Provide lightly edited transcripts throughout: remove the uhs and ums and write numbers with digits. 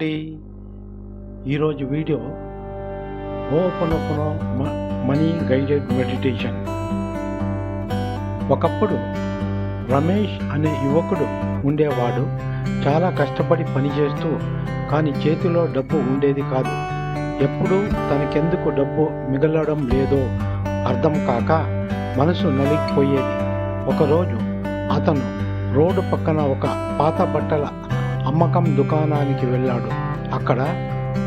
అండి. ఈరోజు video open money guided meditation. ఒకప్పుడు రమేష్ అనే యువకుడు ఉండేవాడు. చాలా కష్టపడి పనిచేస్తూ కానీ చేతిలో డబ్బు ఉండేది కాదు. ఎప్పుడూ తనకెందుకు డబ్బు మిగలడం లేదో అర్థం కాక మనసు నలిగిపోయేది. ఒకరోజు అతను రోడ్డు పక్కన ఒక పాత బట్టల అమ్మకం దుకాణానికి వెళ్ళాడు. అక్కడ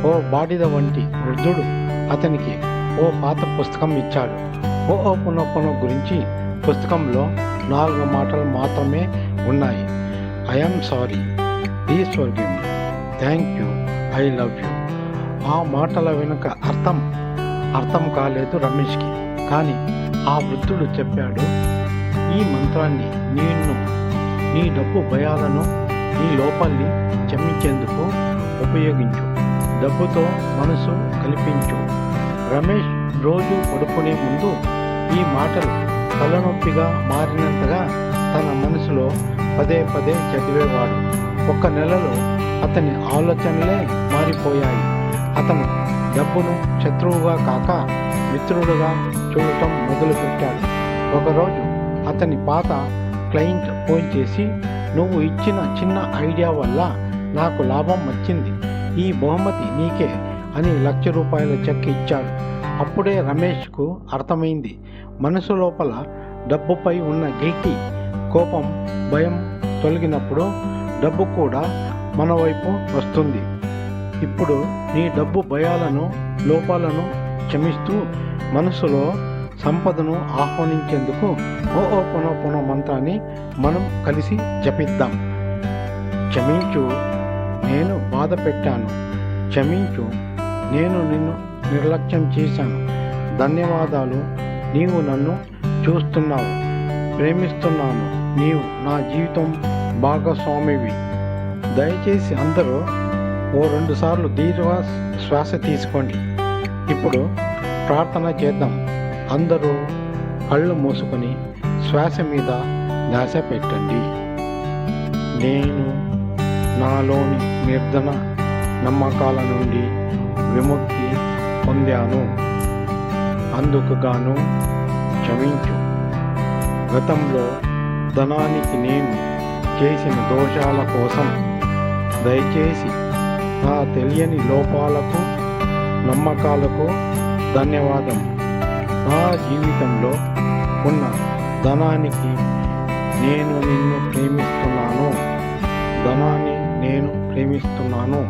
ఓ బాడిద వంటి వృద్ధుడు అతనికి ఓ పాత పుస్తకం ఇచ్చాడు. ఓపెన్ గురించి పుస్తకంలో 4 మాటలు మాత్రమే ఉన్నాయి. I'm sorry, please forgive me, thank you, I love you. ఆ మాటల వెనుక అర్థం కాలేదు రమేష్కి. కానీ ఆ వృద్ధుడు చెప్పాడు, ఈ మంత్రాన్ని నీ డబ్బు భయాలను, నీ లోపాల్ని క్షమించేందుకు ఉపయోగించు. డబ్బుతో మనసు కల్పించు. రమేష్ రోజు పడుకునే ముందు ఈ మాటలు తలనొప్పిగా మారినంతగా తన మనసులో పదే చదివేవాడు. 1 నెలలో అతని ఆలోచనలే మారిపోయాయి. అతను డబ్బును శత్రువుగా కాక మిత్రుడుగా చూడటం మొదలుపెట్టాడు. ఒకరోజు అతని పాత క్లయింట్ ఫోన్ చేసి, నువ్వు ఇచ్చిన చిన్న ఐడియా వల్ల నాకు లాభం వచ్చింది, ఈ బహుమతి నీకే అని ₹1,00,000 చెక్ ఇచ్చాడు. అప్పుడే రమేష్కు అర్థమైంది, మనసు లోపల డబ్బుపై ఉన్న గిల్టీ, కోపం, భయం తొలగినప్పుడు డబ్బు కూడా మన వైపు వస్తుంది. ఇప్పుడు నీ డబ్బు భయాలను, లోపాలను క్షమిస్తూ మనసులో సంపదను ఆహ్వానించేందుకు ఓపెన్ మంత్రాన్ని మనం కలిసి జపిద్దాం. క్షమించు, నేను బాధ పెట్టాను. క్షమించు, నేను నిన్ను నిర్లక్ష్యం చేశాను. ధన్యవాదాలు, నీవు నన్ను చూస్తున్నావు. ప్రేమిస్తున్నాను, నీవు నా జీవితం భాగస్వామివి. దయచేసి అందరూ ఓ 2 సార్లు దీర్ఘ శ్వాస తీసుకోండి. ఇప్పుడు ప్రార్థన చేద్దాం. అందరూ కళ్ళు మూసుకొని శ్వాస మీద ధ్యాస పెట్టండి. నేను నాలోని నిర్ధన నమ్మకాల నుండి విముక్తి పొందాను. అందుకు గాను క్షమించు. గతంలో ధనానికి నేను చేసిన దోషాల కోసం దయచేసి నా తెలియని లోపాలకు, నమ్మకాలకు ధన్యవాదం. నా జీవితంలో ఉన్న ధనానికి నేను నిన్ను ప్రేమిస్తున్నాను. ధనాన్ని నేను ప్రేమిస్తున్నాను,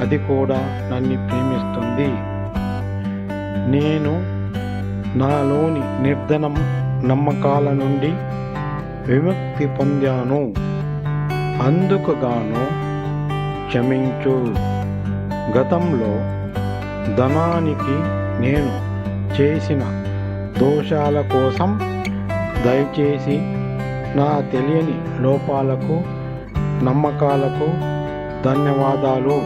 అది కూడా నన్ను ప్రేమిస్తుంది. నేను నాలోని నిర్ధనం నమ్మకాల నుండి విముక్తి పొందాను. అందుకు గాను క్షమించు. గతంలో ధనానికి నేను చేసిన దోషాల కోసం దయచేసి నా తెలియని లోపాలకు, నమ్మకాలకు ధన్యవాదాలు.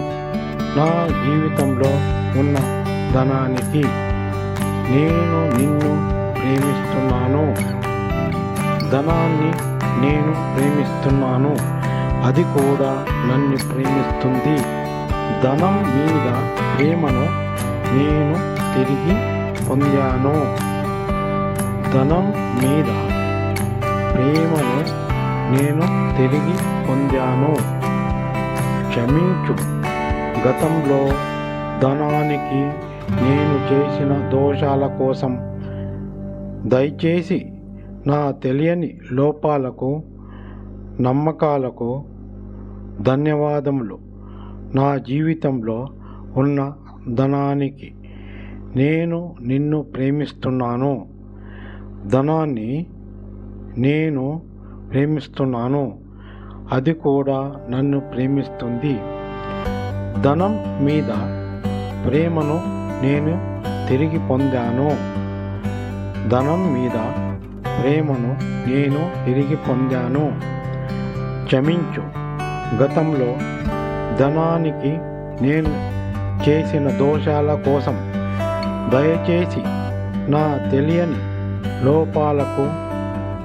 నా జీవితంలో ఉన్న ధనానికి నేను నిన్ను ప్రేమిస్తున్నాను. ధనాన్ని నేను ప్రేమిస్తున్నాను, అది కూడా నన్ను ప్రేమిస్తుంది. ధనం మీద ప్రేమను నేను తిరిగి పొందాను. ధనం మీద ప్రేమను నేను తిరిగి పొందాను. క్షమించు. గతంలో ధనానికి నేను చేసిన దోషాల కోసం దయచేసి నా తెలియని లోపాలకు, నమ్మకాలకు ధన్యవాదములు. నా జీవితంలో ఉన్న ధనానికి నేను నిన్ను ప్రేమిస్తున్నాను. ధనాన్ని నేను ప్రేమిస్తున్నాను, అది కూడా నన్ను ప్రేమిస్తుంది. ధనం మీద ప్రేమను నేను తిరిగి పొందాను. ధనం మీద ప్రేమను నేను తిరిగి పొందాను. క్షమించు. గతంలో ధనానికి నేను చేసిన దోషాల కోసం దయచేసి నా తెలియని లోపాలకు,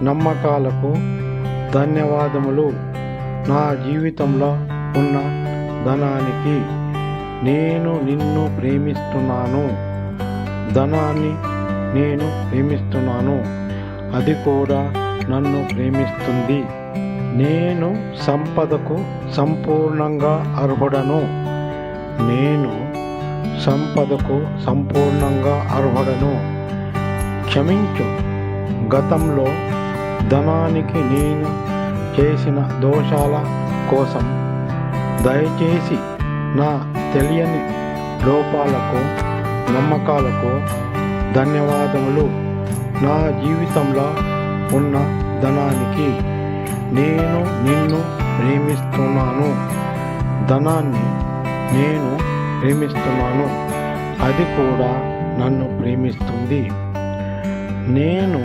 నమ్మకాలకు ధన్యవాదములు. నా జీవితంలో ఉన్న ధనానికి నేను నిన్ను ప్రేమిస్తున్నాను. ధనాన్ని నేను ప్రేమిస్తున్నాను, అది కూడా నన్ను ప్రేమిస్తుంది. నేను సంపదకు సంపూర్ణంగా అర్హుడను. నేను సంపదకు సంపూర్ణంగా అర్హుడను. క్షమించు. గతంలో ధనానికి నేను చేసిన దోషాల కోసం దయచేసి నా తెలియని లోపాలకు, నమ్మకాలకు ధన్యవాదములు. నా జీవితంలో ఉన్న ధనానికి నేను నిన్ను ప్రేమిస్తున్నాను. ధనాన్ని నేను ప్రేమిస్తున్నాను, అది కూడా నన్ను ప్రేమిస్తుంది. నేను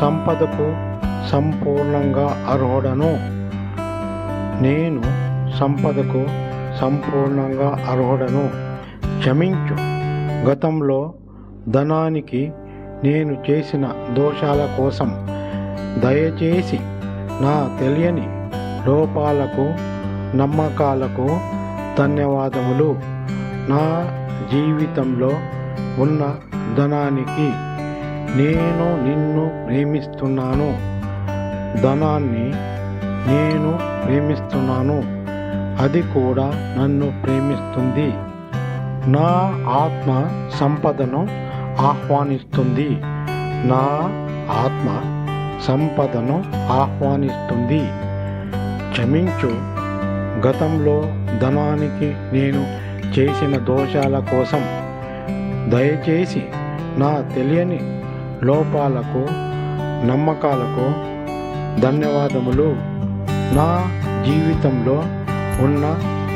సంపదకు సంపూర్ణంగా అర్హుడను. నేను సంపదకు సంపూర్ణంగా అర్హుడను. క్షమించు. గతంలో ధనానికి నేను చేసిన దోషాల కోసం దయచేసి నా తెలియని లోపాలకు, నమ్మకాలకు ధన్యవాదములు. నా జీవితంలో ఉన్న ధనానికి నేను నిన్ను ప్రేమిస్తున్నాను. ధనాన్ని నేను ప్రేమిస్తున్నాను, అది కూడా నన్ను ప్రేమిస్తుంది. నా ఆత్మ సంపదను ఆహ్వానిస్తుంది. నా ఆత్మ సంపదను ఆహ్వానిస్తుంది. క్షమించు. గతంలో ధనానికి నేను చేసిన దోషాల కోసం దయచేసి నా తెలియని లోపాలకు, నమ్మకాలకు ధన్యవాదములు. నా జీవితంలో ఉన్న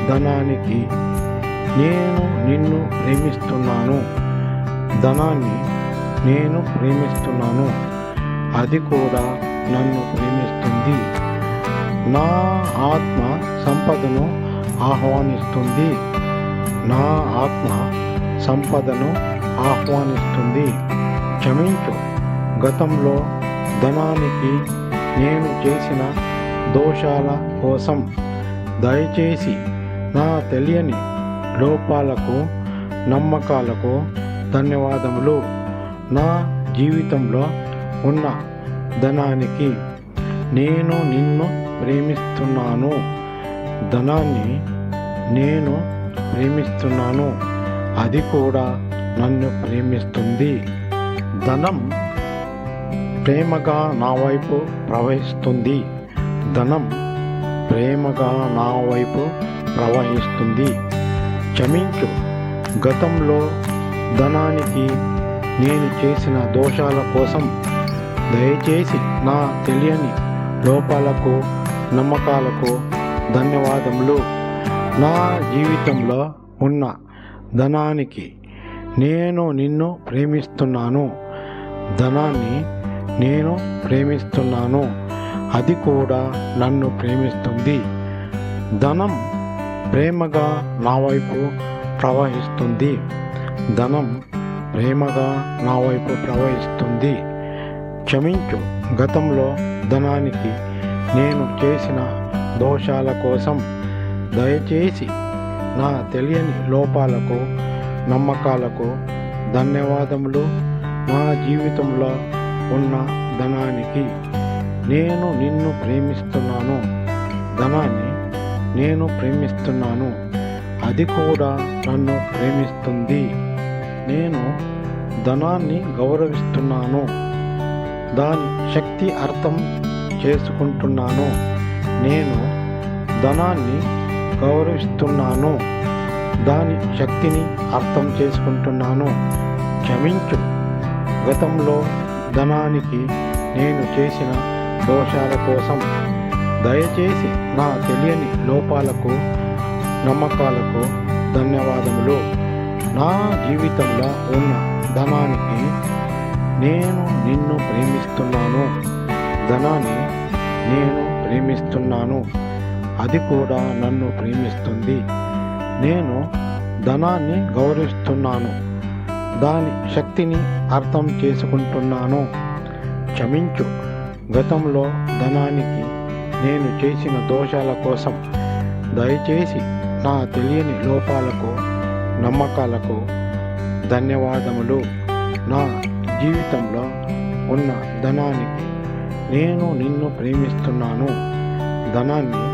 ధనానికి నేను నిన్ను ప్రేమిస్తున్నాను. ధనాన్ని నేను ప్రేమిస్తున్నాను, అది కూడా నన్ను ప్రేమిస్తుంది. నా ఆత్మ సంపదను ఆహ్వానిస్తుంది. నా ఆత్మ సంపదను ఆహ్వానిస్తుంది. క్షమించు. గతంలో ధనానికి నేను చేసిన దోషాల కోసం దయచేసి నా తెలియని లోపాలకు, నమ్మకాలకు ధన్యవాదములు. నా జీవితంలో ఉన్న ధనానికి నేను నిన్ను ప్రేమిస్తున్నాను. ధనాన్ని నేను ప్రేమిస్తున్నాను, అది కూడా నన్ను ప్రేమిస్తుంది. ధనం ప్రేమగా నా వైపు ప్రవహిస్తుంది. ధనం ప్రేమగా నా వైపు ప్రవహిస్తుంది. క్షమించు. గతంలో ధనానికి నేను చేసిన దోషాల కోసం దయచేసి నా తెలియని లోపాలకు, నమ్మకాలకు ధన్యవాదములు. నా జీవితంలో ఉన్న ధనానికి నేను నిన్ను ప్రేమిస్తున్నాను. ధనాన్ని నేను ప్రేమిస్తున్నాను, అది కూడా నన్ను ప్రేమిస్తుంది. ధనం ప్రేమగా నా వైపు ప్రవహిస్తుంది. ధనం ప్రేమగా నా వైపు ప్రవహిస్తుంది. క్షమించు. గతంలో ధనానికి నేను చేసిన దోషాల కోసం దయచేసి నా తెలియని లోపాలకు, నమ్మకాలకు ధన్యవాదములు. నా జీవితంలో ఉన్న ధనానికి నేను నిన్ను ప్రేమిస్తున్నాను. ధనాన్ని నేను ప్రేమిస్తున్నాను, అది కూడా నన్ను ప్రేమిస్తుంది. నేను ధనాన్ని గౌరవిస్తున్నాను, దాని శక్తి అర్థం చేసుకుంటున్నాను. నేను ధనాన్ని గౌరవిస్తున్నాను, దాని శక్తిని అర్థం చేసుకుంటున్నాను. క్షమించు. గతంలో ధనానికి నేను చేసిన దోషాల కోసం దయచేసి నా తెలియని లోపాలకు, నమ్మకాలకు ధన్యవాదములు. నా జీవితంలో ఉన్న ధనానికి నేను నిన్ను ప్రేమిస్తున్నాను. ధనాన్ని నేను ప్రేమిస్తున్నాను, అది కూడా నన్ను ప్రేమిస్తుంది. నేను ధనాన్ని గౌరవిస్తున్నాను, దాని శక్తిని అర్థం చేసుకుంటున్నాను. క్షమించు. గతంలో ధనానికి నేను చేసిన దోషాల కోసం దయచేసి నా తెలియని లోపాలకు నమ్మకాలకు ధన్యవాదములు. నా జీవితంలో ఉన్న ధనానికి నేను నిన్ను ప్రేమిస్తున్నాను. ధనాన్ని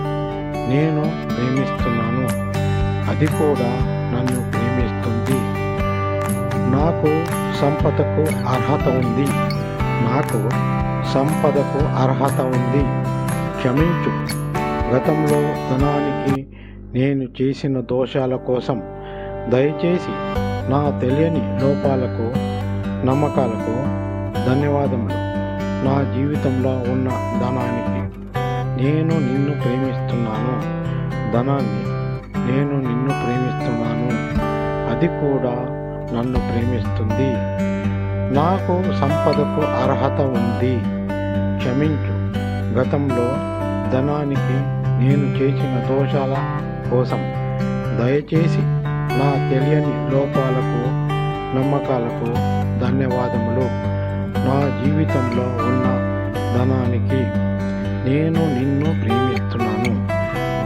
నేను ప్రేమిస్తున్నాను, అది కూడా నన్ను ప్రేమిస్తుంది. నాకు సంపదకు అర్హత ఉంది. నాకు సంపదకు అర్హత ఉంది. క్షమించు. గతంలో ధనానికి నేను చేసిన దోషాల కోసం దయచేసి నా తెలియని లోపాలకు నమ్మకాలకు ధన్యవాదములు. నా జీవితంలో ఉన్న ధనానికి నేను నిన్ను ప్రేమిస్తున్నాను. ధనాన్ని నేను నిన్ను ప్రేమిస్తున్నాను, అది కూడా నన్ను ప్రేమిస్తుంది. నాకు సంపదకు అర్హత ఉంది. క్షమించు. గతంలో ధనానికి నేను చేసిన దోషాల కోసం దయచేసి నా తెలియని లోపాలకు నమ్మకాలకు ధన్యవాదములు. నా జీవితంలో ఉన్న ధనానికి నేను నిన్ను ప్రేమిస్తున్నాను.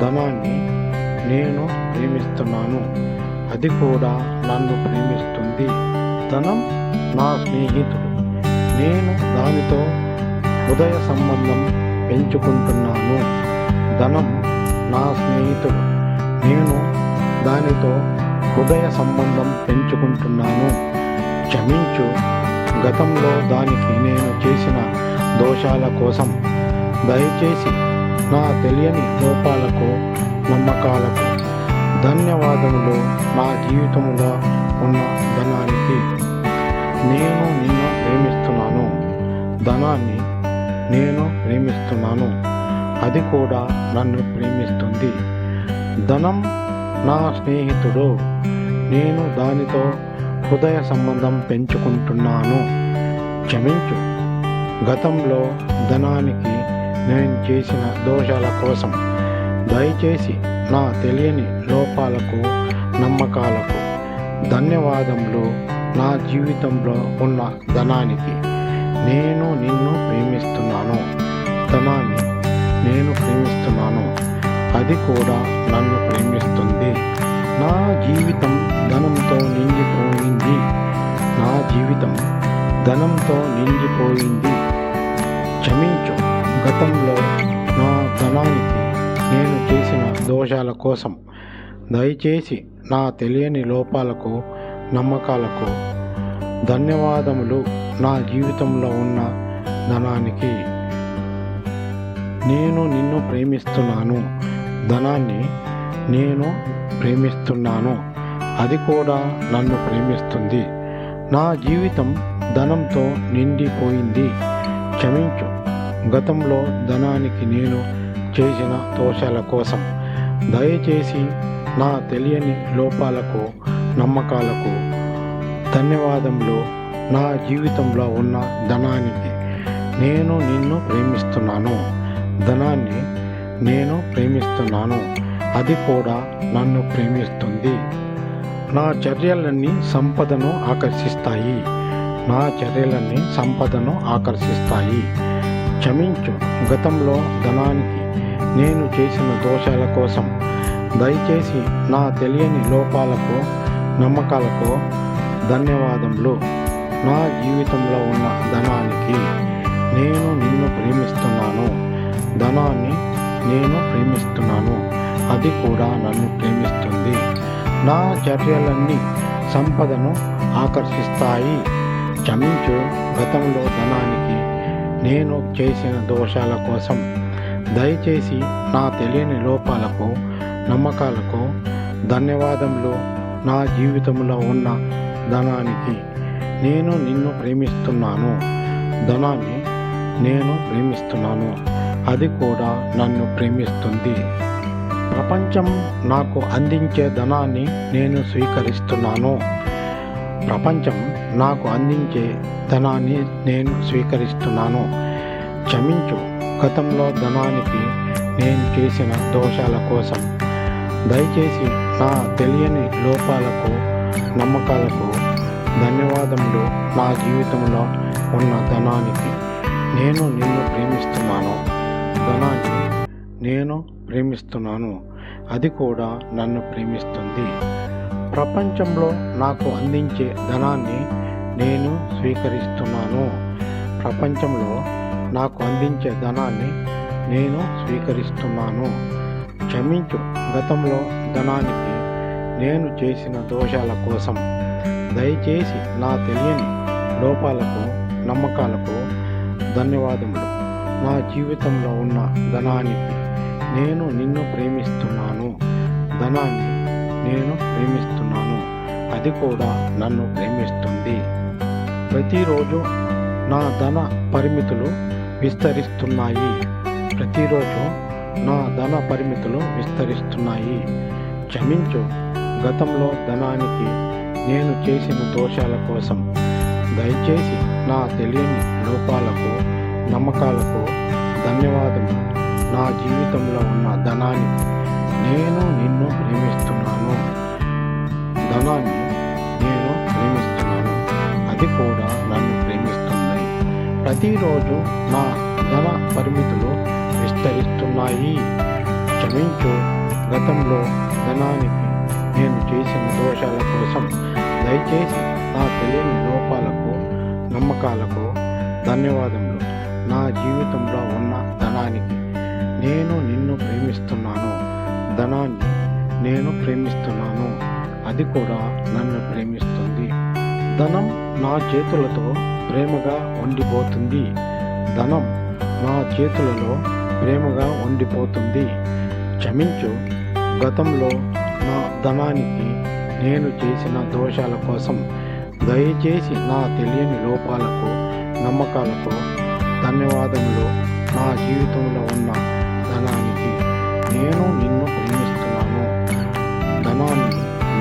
ధనాన్ని నేను ప్రేమిస్తున్నాను, అది కూడా నన్ను ప్రేమిస్తుంది. ధనం నా స్నేహితుడు. నేను దానితో హృదయ సంబంధం పెంచుకుంటున్నాను. ధనం నా స్నేహితుడు. నేను దానితో హృదయ సంబంధం పెంచుకుంటున్నాను. క్షమించు. గతంలో దానికి నేను చేసిన దోషాల కోసం దయచేసి నా తెలియని లోపాలకు నమ్మకాలకు ధన్యవాదములు. నా జీవితంలో ఉన్న ధనానికి నేను నిన్ను ప్రేమిస్తున్నాను. ధనాన్ని నేను ప్రేమిస్తున్నాను, అది కూడా నన్ను ప్రేమిస్తుంది. ధనం నా స్నేహితుడు. నేను దానితో హృదయ సంబంధం పెంచుకుంటున్నాను. క్షమించు. గతంలో ధనానికి నేను చేసిన దోషాల కోసం దయచేసి నా తెలియని లోపాలకు నమ్మకాలకు ధన్యవాదములు. నా జీవితంలో ఉన్న ధనానికి నేను నిన్ను ప్రేమిస్తున్నాను. ధనాన్ని నేను ప్రేమిస్తున్నాను, అది కూడా నన్ను ప్రేమిస్తుంది. నా జీవితం ధనంతో నిండిపోయింది. నా జీవితం ధనంతో నిండిపోయింది. క్షమించు. గతంలో నా ధనానికి నేను చేసిన దోషాల కోసం దయచేసి నా తెలియని లోపాలకు నమ్మకాలకు ధన్యవాదములు. నా జీవితంలో ఉన్న ధనానికి నేను నిన్ను ప్రేమిస్తున్నాను. ధనాన్ని నేను ప్రేమిస్తున్నాను, అది కూడా నన్ను ప్రేమిస్తుంది. నా జీవితం ధనంతో నిండిపోయింది. క్షమించు. గతంలో ధనానికి నేను చేసిన దోషాల కోసం దయచేసి నా తెలియని లోపాలకు నమ్మకాలకు ధన్యవాదములు. నా జీవితంలో ఉన్న ధనానికి నేను నిన్ను ప్రేమిస్తున్నాను. ధనాన్ని నేను ప్రేమిస్తున్నాను, అది కూడా నన్ను ప్రేమిస్తుంది. నా చర్యలన్నీ సంపదను ఆకర్షిస్తాయి. నా చర్యలన్నీ సంపదను ఆకర్షిస్తాయి. క్షమించు. గతంలో ధనానికి నేను చేసిన దోషాల కోసం దయచేసి నా తెలియని లోపాలకు నమ్మకాలకు ధన్యవాదములు. నా జీవితంలో ఉన్న ధనానికి నేను నిన్ను ప్రేమిస్తున్నాను. ధనాన్ని నేను ప్రేమిస్తున్నాను, అది కూడా నన్ను ప్రేమిస్తుంది. నా చర్యలన్నీ సంపదను ఆకర్షిస్తాయి. క్షమించు. గతంలో ధనానికి నేను చేసిన దోషాల కోసం దయచేసి నా తెలియని లోపాలకు నమ్మకాలకు ధన్యవాదములు. నా జీవితంలో ఉన్న ధనానికి నేను నిన్ను ప్రేమిస్తున్నాను. ధనాన్ని నేను ప్రేమిస్తున్నాను, అది కూడా నన్ను ప్రేమిస్తుంది. ప్రపంచం నాకు అందించే ధనాన్ని నేను స్వీకరిస్తున్నాను. ప్రపంచం నాకు అందించే ధనాన్ని నేను స్వీకరిస్తున్నాను. క్షమించు. గతంలో ధనానికి నేను చేసిన దోషాల కోసం దయచేసి నా తెలియని లోపాలకు నమ్మకాలకు ధన్యవాదములు. నా జీవితంలో ఉన్న ధనానికి నేను నిన్ను ప్రేమిస్తున్నాను. ధనాన్ని నేను ప్రేమిస్తున్నాను, అది కూడా నన్ను ప్రేమిస్తుంది. ప్రపంచంలో నాకు అందించే ధనాన్ని నేను స్వీకరిస్తున్నాను. ప్రపంచంలో నాకు అందించే ధనాన్ని నేను స్వీకరిస్తున్నాను. క్షమించు, గతంలో ధనానికి నేను చేసిన దోషాల కోసం. దయచేసి నా తెలియని లోపాలకు, నమ్మకాలకు ధన్యవాదములు. నా జీవితంలో ఉన్న ధనానికి నేను నిన్ను ప్రేమిస్తున్నాను. ధనాన్ని నేను ప్రేమిస్తున్నాను, అది కూడా నన్ను ప్రేమిస్తుంది. ప్రతిరోజు నా ధన పరిమితులు విస్తరిస్తున్నాయి. ప్రతిరోజు నా ధన పరిమితులు విస్తరిస్తున్నాయి. క్షమించు, గతంలో ధనానికి నేను చేసిన దోషాల కోసం. దయచేసి నా తెలియని లోపాలకు, నమ్మకాలకు ధన్యవాదములు. నా జీవితంలో ఉన్న ధనానికి నేను నిన్ను ప్రేమిస్తున్నాను. ధనాన్ని నేను ప్రేమిస్తున్నాను, అది కూడా నన్ను ప్రేమిస్తుంది. ప్రతిరోజు నా ధన పరిమితులు విస్తరిస్తున్నాయి. క్షమించు, గతంలో ధనానికి నేను చేసిన దోషాల కోసం. దయచేసి నా తెలియని లోపాలకు, నమ్మకాలకు ధన్యవాదములు. నా జీవితంలో ఉన్న ధనానికి నేను నిన్ను ప్రేమిస్తున్నాను. ధనాన్ని నేను ప్రేమిస్తున్నాను, అది కూడా నన్ను ప్రేమిస్తుంది. ధనం నా చేతులతో ప్రేమగా ఉండిపోతుంది. ధనం నా చేతులలో ప్రేమగా ఉండిపోతుంది. క్షమించు, గతంలో నా ధనానికి నేను చేసిన దోషాల కోసం. దయచేసి నా తెలియని లోపాలకు, నమ్మకాలకు ధన్యవాదములు. నా జీవితంలో ఉన్న ధనానికి నేను నిన్ను ప్రేమిస్తున్నాను. ధనాన్ని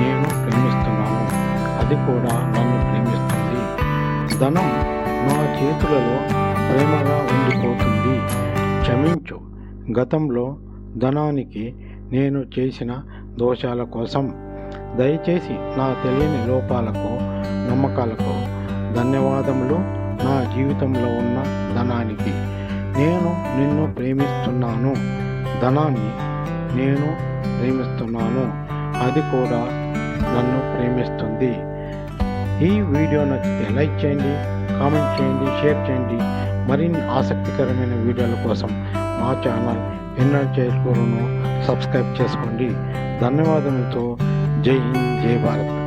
నేను ప్రేమిస్తున్నాను, అది కూడా నన్ను ప్రేమిస్తుంది. ధనం నా చేతులలో ప్రేమగా ఉండిపోతుంది. క్షమించు, గతంలో ధనానికి నేను చేసిన దోషాల కోసం. దయచేసి నా తెలియని లోపాలకు, నమ్మకాలకు ధన్యవాదములు. నా జీవితంలో ఉన్న ధనానికి నేను నిన్ను ప్రేమిస్తున్నాను. ధనాన్ని నేను ప్రేమిస్తున్నాను, అది కూడా నన్ను ప్రేమిస్తుంది. ఈ వీడియో నచ్చితే లైక్ చేయండి, కామెంట్ చేయండి, షేర్ చేయండి. మరిన్ని ఆసక్తికరమైన వీడియోల కోసం మా ఛానల్ ఎన్నర్ చేసుకోరును సబ్స్క్రైబ్ చేసుకోండి. ధన్యవాదములతో జై హింద్, జై భారత్.